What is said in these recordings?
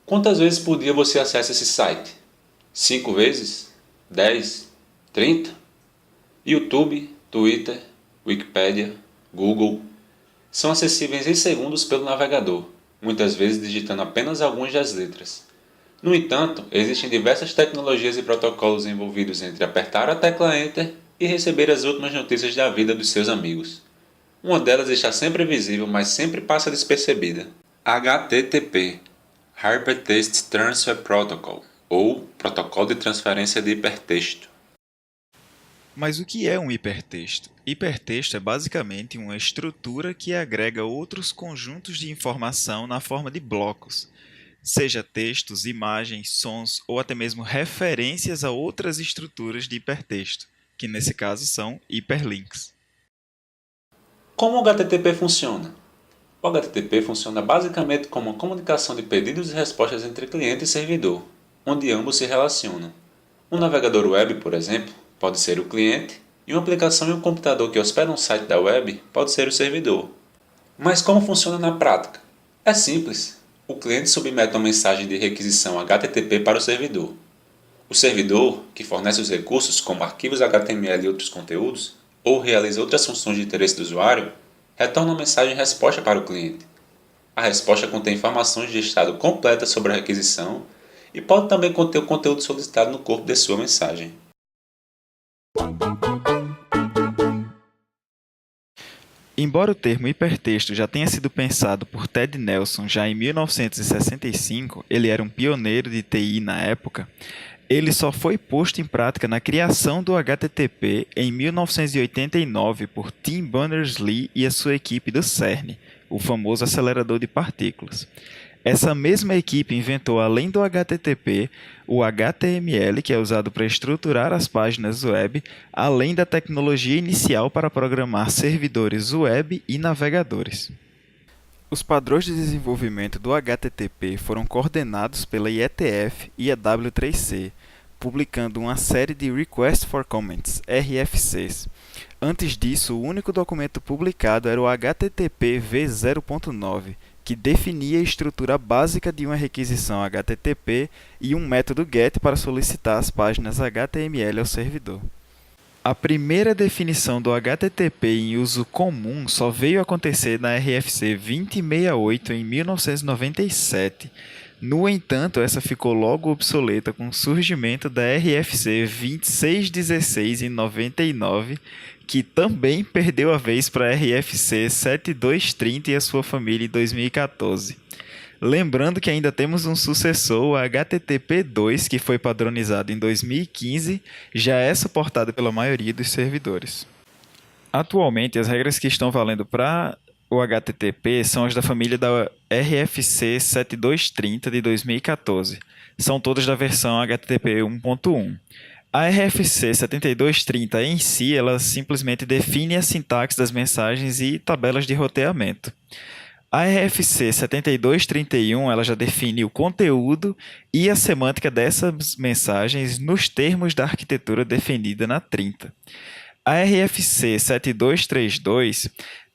Quantas vezes por dia você acessa esse site? 5 vezes? 10? 30? YouTube, Twitter, Wikipedia, Google são acessíveis em segundos pelo navegador, muitas vezes digitando apenas algumas das letras. No entanto, existem diversas tecnologias e protocolos envolvidos entre apertar a tecla Enter e receber as últimas notícias da vida dos seus amigos. Uma delas está sempre visível, mas sempre passa despercebida. HTTP, Hypertext Transfer Protocol, ou Protocolo de Transferência de Hipertexto. Mas o que é um hipertexto? Hipertexto é basicamente uma estrutura que agrega outros conjuntos de informação na forma de blocos, seja textos, imagens, sons ou até mesmo referências a outras estruturas de hipertexto, que nesse caso são hiperlinks. Como o HTTP funciona? O HTTP funciona basicamente como uma comunicação de pedidos e respostas entre cliente e servidor, onde ambos se relacionam. Um navegador web, por exemplo, pode ser o cliente, e uma aplicação em um computador que hospeda um site da web pode ser o servidor. Mas como funciona na prática? É simples. O cliente submete uma mensagem de requisição HTTP para o servidor. O servidor, que fornece os recursos como arquivos HTML e outros conteúdos, ou realiza outras funções de interesse do usuário, retorna uma mensagem resposta para o cliente. A resposta contém informações de estado completas sobre a requisição e pode também conter o conteúdo solicitado no corpo de sua mensagem. Embora o termo hipertexto já tenha sido pensado por Ted Nelson já em 1965, ele era um pioneiro de TI na época, ele só foi posto em prática na criação do HTTP em 1989 por Tim Berners-Lee e a sua equipe do CERN, o famoso acelerador de partículas. Essa mesma equipe inventou, além do HTTP, o HTML, que é usado para estruturar as páginas web, além da tecnologia inicial para programar servidores web e navegadores. Os padrões de desenvolvimento do HTTP foram coordenados pela IETF e a W3C, publicando uma série de Request for Comments, RFCs. Antes disso, o único documento publicado era o HTTP v0.9, que definia a estrutura básica de uma requisição HTTP e um método GET para solicitar as páginas HTML ao servidor. A primeira definição do HTTP em uso comum só veio acontecer na RFC 2068 em 1997. No entanto, essa ficou logo obsoleta com o surgimento da RFC 2616 em 99, que também perdeu a vez para a RFC 7230 e a sua família em 2014. Lembrando que ainda temos um sucessor, o HTTP2, que foi padronizado em 2015, já é suportado pela maioria dos servidores. Atualmente, as regras que estão valendo para o HTTP são as da família da RFC 7230 de 2014. São todas da versão HTTP 1.1. A RFC 7230 em si, ela simplesmente define a sintaxe das mensagens e tabelas de roteamento. A RFC 7231 ela já define o conteúdo e a semântica dessas mensagens nos termos da arquitetura definida na 30. A RFC 7232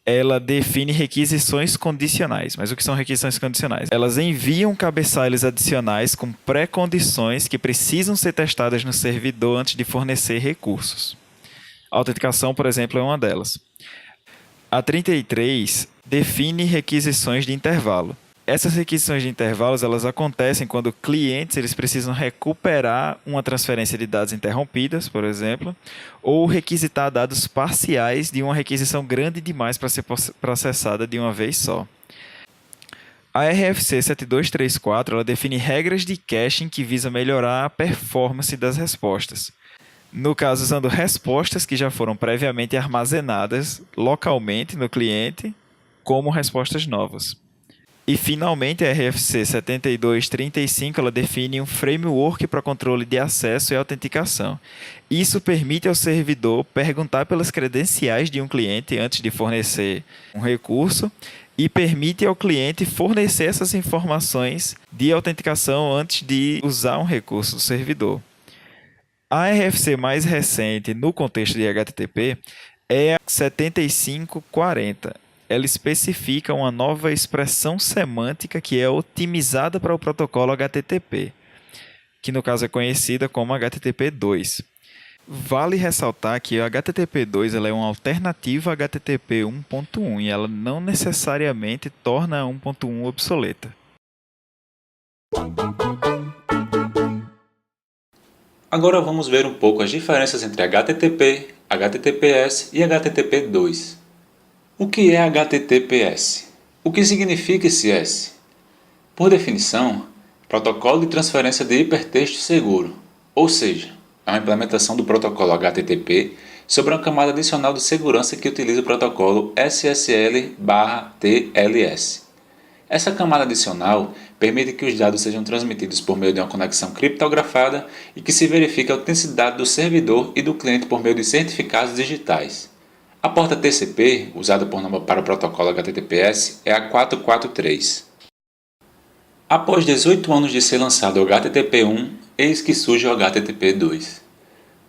ela define requisições condicionais. Mas o que são requisições condicionais? Elas enviam cabeçalhos adicionais com pré-condições que precisam ser testadas no servidor antes de fornecer recursos. A autenticação, por exemplo, é uma delas. A 33 define requisições de intervalo. Essas requisições de intervalos elas acontecem quando clientes eles precisam recuperar uma transferência de dados interrompidas, por exemplo, ou requisitar dados parciais de uma requisição grande demais para ser processada de uma vez só. A RFC 7234 ela define regras de caching que visam melhorar a performance das respostas. No caso, usando respostas que já foram previamente armazenadas localmente no cliente como respostas novas. E, finalmente, a RFC 7235 ela define um framework para controle de acesso e autenticação. Isso permite ao servidor perguntar pelas credenciais de um cliente antes de fornecer um recurso e permite ao cliente fornecer essas informações de autenticação antes de usar um recurso do servidor. A RFC mais recente no contexto de HTTP é a 7540. ela especifica uma nova expressão semântica que é otimizada para o protocolo HTTP, que no caso é conhecida como HTTP2. Vale ressaltar que o HTTP2 ela é uma alternativa a HTTP 1.1 e ela não necessariamente torna a 1.1 obsoleta. Agora vamos ver um pouco as diferenças entre HTTP, HTTPS e HTTP2. O que é HTTPS? O que significa esse S? Por definição, Protocolo de Transferência de Hipertexto Seguro, ou seja, é uma implementação do protocolo HTTP sobre uma camada adicional de segurança que utiliza o protocolo SSL/TLS. Essa camada adicional permite que os dados sejam transmitidos por meio de uma conexão criptografada e que se verifique a autenticidade do servidor e do cliente por meio de certificados digitais. A porta TCP, usada para o protocolo HTTPS, é a 443. Após 18 anos de ser lançado o HTTP1, eis que surge o HTTP2.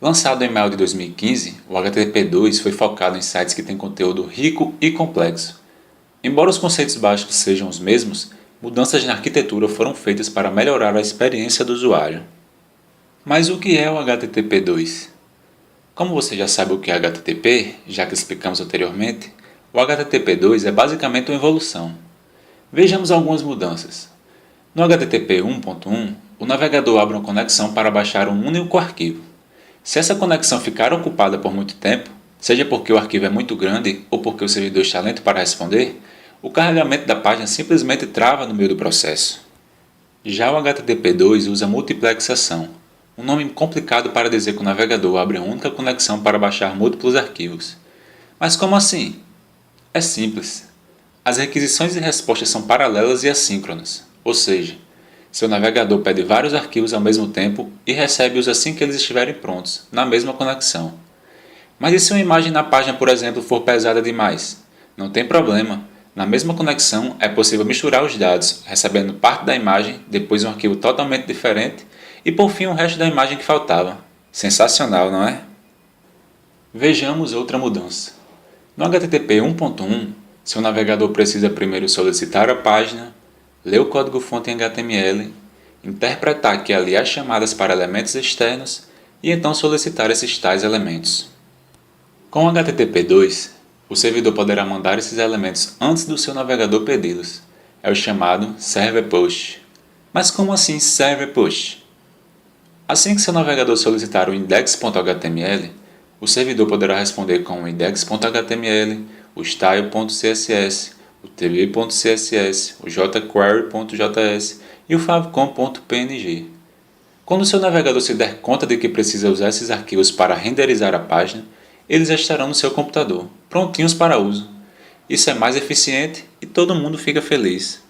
Lançado em maio de 2015, o HTTP2 foi focado em sites que têm conteúdo rico e complexo. Embora os conceitos básicos sejam os mesmos, mudanças na arquitetura foram feitas para melhorar a experiência do usuário. Mas o que é o HTTP2? Como você já sabe o que é HTTP, já que explicamos anteriormente, o HTTP2 é basicamente uma evolução. Vejamos algumas mudanças. No HTTP 1.1, o navegador abre uma conexão para baixar um único arquivo. Se essa conexão ficar ocupada por muito tempo, seja porque o arquivo é muito grande ou porque o servidor está lento para responder, o carregamento da página simplesmente trava no meio do processo. Já o HTTP2 usa multiplexação, um nome complicado para dizer que o navegador abre uma única conexão para baixar múltiplos arquivos. Mas como assim? É simples. As requisições e respostas são paralelas e assíncronas, ou seja, seu navegador pede vários arquivos ao mesmo tempo e recebe-os assim que eles estiverem prontos, na mesma conexão. Mas e se uma imagem na página, por exemplo, for pesada demais? Não tem problema. Na mesma conexão, é possível misturar os dados, recebendo parte da imagem, depois um arquivo totalmente diferente e por fim o resto da imagem que faltava. Sensacional, não é? Vejamos outra mudança. No HTTP 1.1, seu navegador precisa primeiro solicitar a página, ler o código-fonte em HTML, interpretar aqui e ali as chamadas para elementos externos e então solicitar esses tais elementos. Com o HTTP2, o servidor poderá mandar esses elementos antes do seu navegador pedi-los. É o chamado Server Push. Mas como assim Server Push? Assim que seu navegador solicitar o index.html, o servidor poderá responder com o index.html, o style.css, o tv.css, o jquery.js e o favicon.png. Quando seu navegador se der conta de que precisa usar esses arquivos para renderizar a página, eles estarão no seu computador, prontinhos para uso. Isso é mais eficiente e todo mundo fica feliz.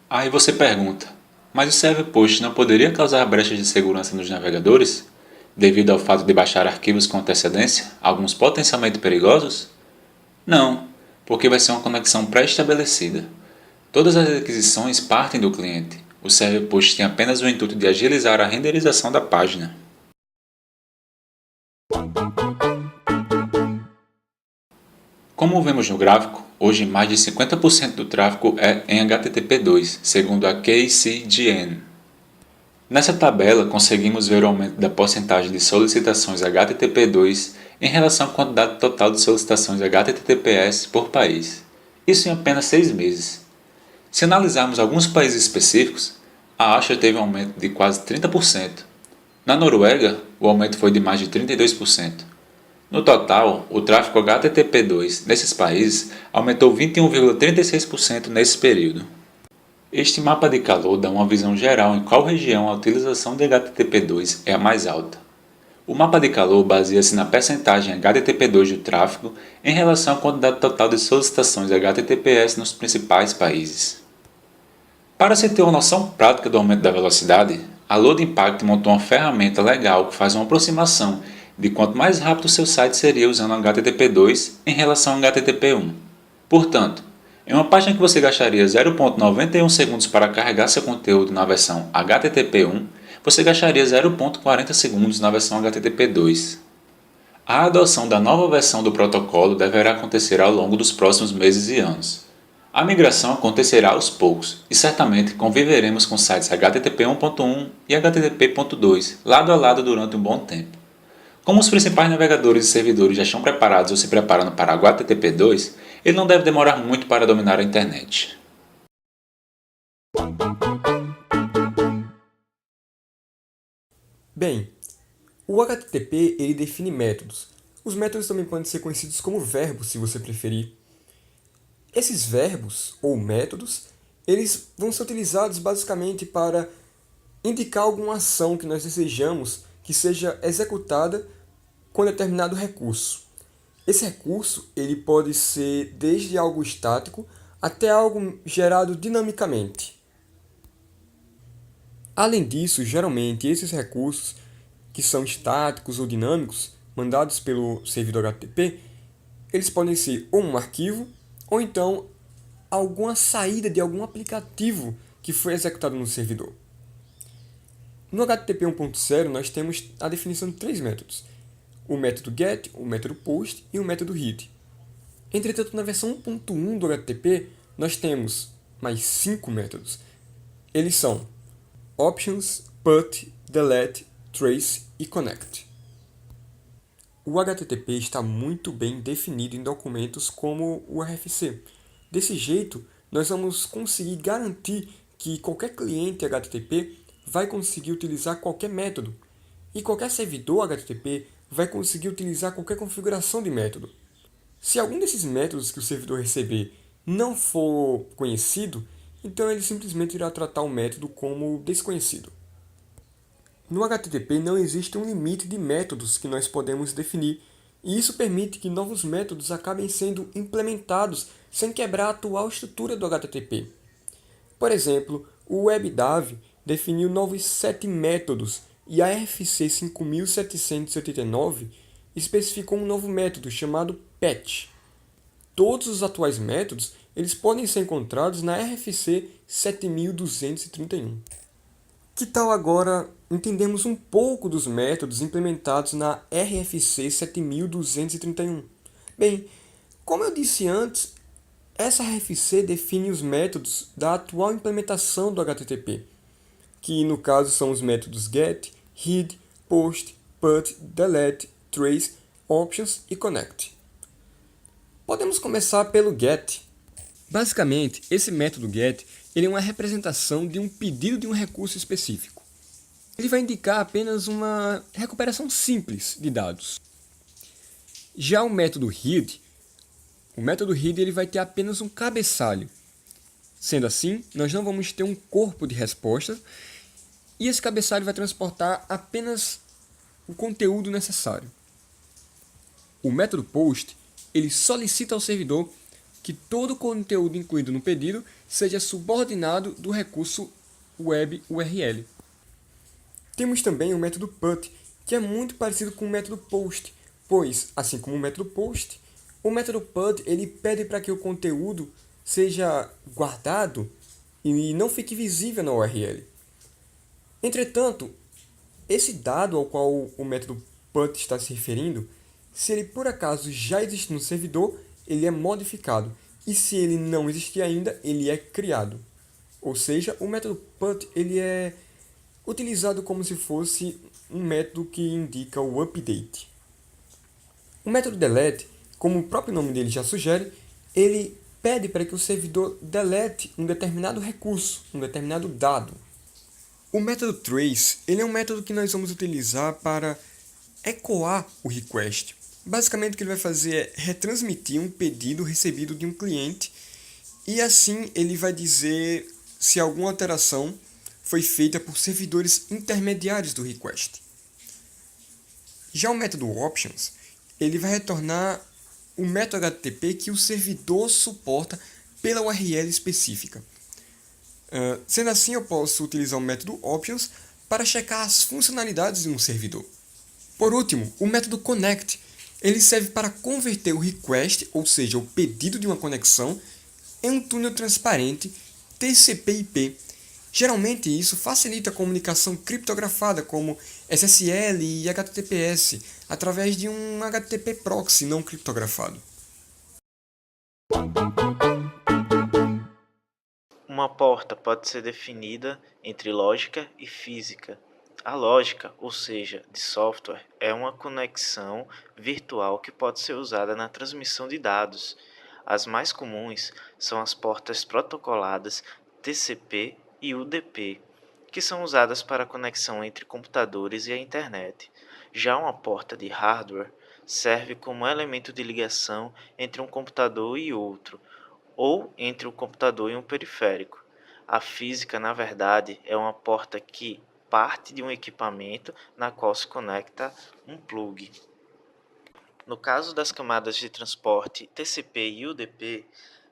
Aí você pergunta, mas o Server Push não poderia causar brechas de segurança nos navegadores? Devido ao fato de baixar arquivos com antecedência, alguns potencialmente perigosos? Não, porque vai ser uma conexão pré-estabelecida. Todas as requisições partem do cliente. O Server Push tem apenas o intuito de agilizar a renderização da página. Como vemos no gráfico, hoje mais de 50% do tráfego é em HTTP2, segundo a KCGN. Nessa tabela, conseguimos ver o aumento da porcentagem de solicitações HTTP2 em relação à quantidade total de solicitações HTTPS por país. Isso em apenas 6 meses. Se analisarmos alguns países específicos, a Áustria teve um aumento de quase 30%. Na Noruega, o aumento foi de mais de 32%. No total, o tráfego HTTP2 nesses países aumentou 21,36% nesse período. Este mapa de calor dá uma visão geral em qual região a utilização de HTTP2 é a mais alta. O mapa de calor baseia-se na percentagem HTTP2 do tráfego em relação à quantidade total de solicitações HTTPS nos principais países. Para se ter uma noção prática do aumento da velocidade, a Load Impact montou uma ferramenta legal que faz uma aproximação de quanto mais rápido o seu site seria usando HTTP2 em relação ao HTTP1. Portanto, em uma página que você gastaria 0,91 segundos para carregar seu conteúdo na versão HTTP1, você gastaria 0,40 segundos na versão HTTP2. A adoção da nova versão do protocolo deverá acontecer ao longo dos próximos meses e anos. A migração acontecerá aos poucos e certamente conviveremos com sites HTTP 1.1 e HTTP.2 lado a lado durante um bom tempo. Como os principais navegadores e servidores já estão preparados ou se preparando para o HTTP2, ele não deve demorar muito para dominar a internet. Bem, o HTTP ele define métodos. Os métodos também podem ser conhecidos como verbos, se você preferir. Esses verbos, ou métodos, eles vão ser utilizados basicamente para indicar alguma ação que nós desejamos que seja executada com determinado recurso. Esse recurso ele pode ser desde algo estático até algo gerado dinamicamente. Além disso, geralmente esses recursos, que são estáticos ou dinâmicos, mandados pelo servidor HTTP, eles podem ser ou um arquivo, ou então alguma saída de algum aplicativo que foi executado no servidor. No HTTP 1.0 nós temos a definição de 3 métodos: o método GET, o método POST e o método READ. Entretanto, na versão 1.1 do HTTP nós temos mais 5 métodos. Eles são Options, Put, Delete, Trace e Connect. O HTTP está muito bem definido em documentos como o RFC. Desse jeito, nós vamos conseguir garantir que qualquer cliente HTTP vai conseguir utilizar qualquer método, e qualquer servidor HTTP vai conseguir utilizar qualquer configuração de método. Se algum desses métodos que o servidor receber não for conhecido, então ele simplesmente irá tratar o método como desconhecido. No HTTP não existe um limite de métodos que nós podemos definir, e isso permite que novos métodos acabem sendo implementados sem quebrar a atual estrutura do HTTP. Por exemplo, o WebDAV definiu novos 7 métodos e a RFC 5789 especificou um novo método chamado PATCH. Todos os atuais métodos eles podem ser encontrados na RFC 7231. Que tal agora entendermos um pouco dos métodos implementados na RFC 7231? Bem, como eu disse antes, essa RFC define os métodos da atual implementação do HTTP, que no caso são os métodos GET, READ, POST, PUT, DELETE, TRACE, OPTIONS e CONNECT. Podemos começar pelo GET. Basicamente, esse método GET ele é uma representação de um pedido de um recurso específico. Ele vai indicar apenas uma recuperação simples de dados. Já o método READ ele vai ter apenas um cabeçalho. Sendo assim, nós não vamos ter um corpo de respostas e esse cabeçalho vai transportar apenas o conteúdo necessário. O método POST ele solicita ao servidor que todo o conteúdo incluído no pedido seja subordinado do recurso web URL. Temos também o método PUT, que é muito parecido com o método POST, pois, assim como o método POST, o método PUT ele pede para que o conteúdo seja guardado e não fique visível na URL. Entretanto, esse dado ao qual o método PUT está se referindo, se ele por acaso já existe no servidor, ele é modificado, e se ele não existir ainda, ele é criado. Ou seja, o método PUT ele é utilizado como se fosse um método que indica o update. O método delete, como o próprio nome dele já sugere, ele pede para que o servidor delete um determinado recurso, um determinado dado. O método trace ele é um método que nós vamos utilizar para ecoar o request. Basicamente o que ele vai fazer é retransmitir um pedido recebido de um cliente e assim ele vai dizer se alguma alteração foi feita por servidores intermediários do request. Já o método options, ele vai retornar o método HTTP que o servidor suporta pela URL específica. Sendo assim, eu posso utilizar o método options para checar as funcionalidades de um servidor. Por último, o método connect, ele serve para converter o request, ou seja, o pedido de uma conexão, em um túnel transparente TCP/IP Geralmente, isso facilita a comunicação criptografada, como SSL e HTTPS, através de um HTTP proxy não criptografado. Uma porta pode ser definida entre lógica e física. A lógica, ou seja, de software, é uma conexão virtual que pode ser usada na transmissão de dados. As mais comuns são as portas protocoladas TCP e UDP, que são usadas para a conexão entre computadores e a internet. Já uma porta de hardware serve como elemento de ligação entre um computador e outro, ou entre o computador e um periférico. A física, na verdade, é uma porta que parte de um equipamento na qual se conecta um plug. No caso das camadas de transporte TCP e UDP,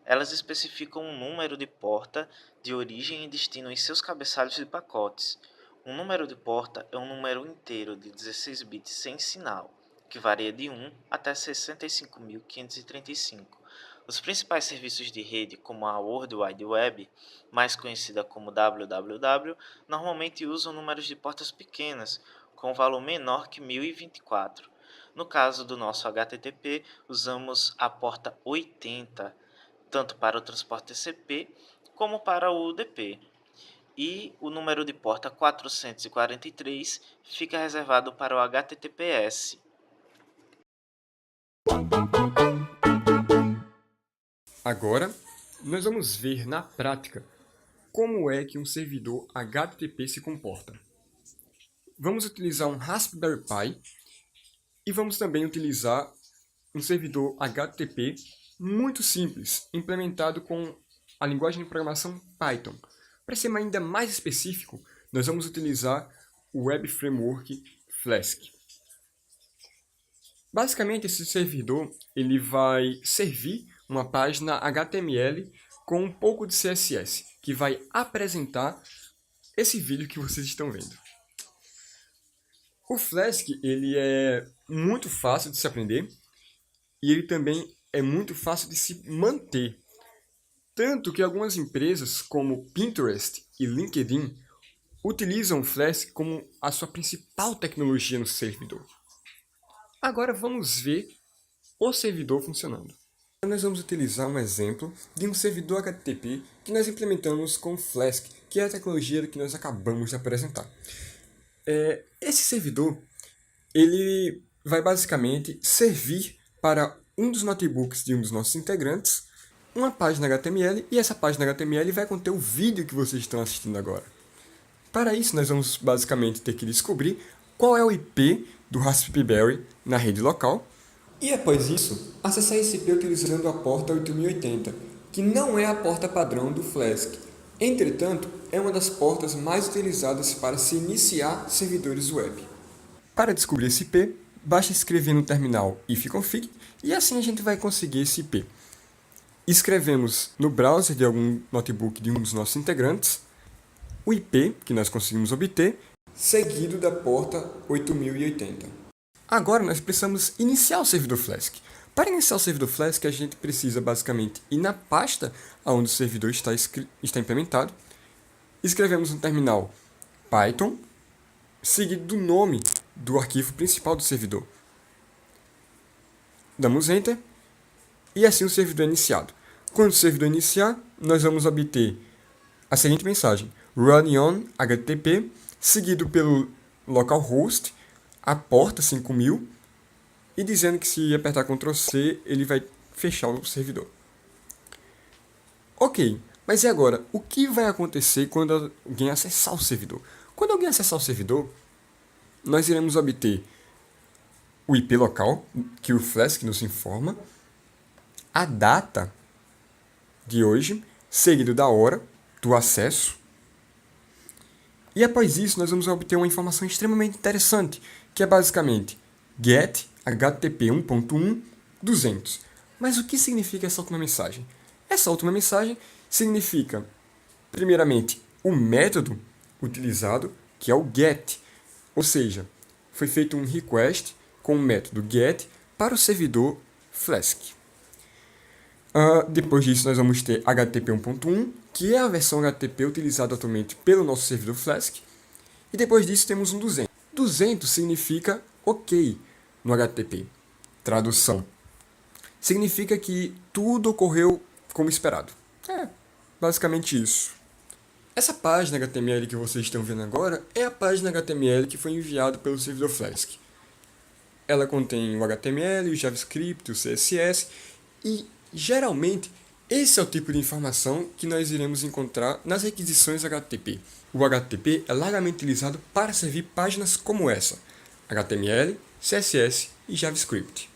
elas especificam um número de porta de origem e destino em seus cabeçalhos de pacotes. Um número de porta é um número inteiro de 16 bits sem sinal, que varia de 1 até 65.535. Os principais serviços de rede, como a World Wide Web, mais conhecida como WWW, normalmente usam números de portas pequenas, com valor menor que 1024. No caso do nosso HTTP, usamos a porta 80, tanto para o transporte TCP como para o UDP. E o número de porta 443 fica reservado para o HTTPS. Agora, nós vamos ver na prática como é que um servidor HTTP se comporta. Vamos utilizar um Raspberry Pi e vamos também utilizar um servidor HTTP muito simples, implementado com a linguagem de programação Python. Para ser ainda mais específico, nós vamos utilizar o Web Framework Flask. Basicamente, esse servidor ele vai servir uma página HTML com um pouco de CSS, que vai apresentar esse vídeo que vocês estão vendo. O Flask ele é muito fácil de se aprender e ele também é muito fácil de se manter. Tanto que algumas empresas como Pinterest e LinkedIn utilizam o Flask como a sua principal tecnologia no servidor. Agora vamos ver o servidor funcionando. Nós vamos utilizar um exemplo de um servidor HTTP que nós implementamos com Flask, que é a tecnologia que nós acabamos de apresentar. Esse servidor ele vai basicamente servir para um dos notebooks de um dos nossos integrantes uma página HTML, e essa página HTML vai conter o vídeo que vocês estão assistindo agora. Para isso, nós vamos basicamente ter que descobrir qual é o IP do Raspberry na rede local, e após isso, acessar esse IP utilizando a porta 8080, que não é a porta padrão do Flask. Entretanto, é uma das portas mais utilizadas para se iniciar servidores web. Para descobrir esse IP, basta escrever no terminal ifconfig e assim a gente vai conseguir esse IP. Escrevemos no browser de algum notebook de um dos nossos integrantes o IP que nós conseguimos obter, seguido da porta 8080. Agora nós precisamos iniciar o servidor Flask. Para iniciar o servidor Flask, a gente precisa basicamente ir na pasta onde o servidor está implementado. Escrevemos no terminal Python, seguido do nome do arquivo principal do servidor. Damos Enter e assim o servidor é iniciado. Quando o servidor iniciar, nós vamos obter a seguinte mensagem: Run on HTTP, seguido pelo localhost, a porta 5000, e dizendo que se apertar Ctrl C, ele vai fechar o servidor. Ok, mas e agora? O que vai acontecer quando alguém acessar o servidor? Quando alguém acessar o servidor, nós iremos obter o IP local, que o Flask nos informa, a data de hoje, seguido da hora do acesso. E após isso, nós vamos obter uma informação extremamente interessante, que é basicamente get http 1.1 200. Mas o que significa essa última mensagem? Essa última mensagem significa, primeiramente, o método utilizado, que é o get. Ou seja, foi feito um request com o método get para o servidor Flask. Depois disso, nós vamos ter HTTP 1.1, que é a versão HTTP utilizada atualmente pelo nosso servidor Flask. E depois disso, temos um 200. 200 significa OK no HTTP. Tradução. Significa que tudo ocorreu como esperado. Basicamente isso. Essa página HTML que vocês estão vendo agora é a página HTML que foi enviada pelo servidor Flask. Ela contém o HTML, o JavaScript, o CSS e, geralmente, esse é o tipo de informação que nós iremos encontrar nas requisições HTTP. O HTTP é largamente utilizado para servir páginas como essa: HTML, CSS e JavaScript.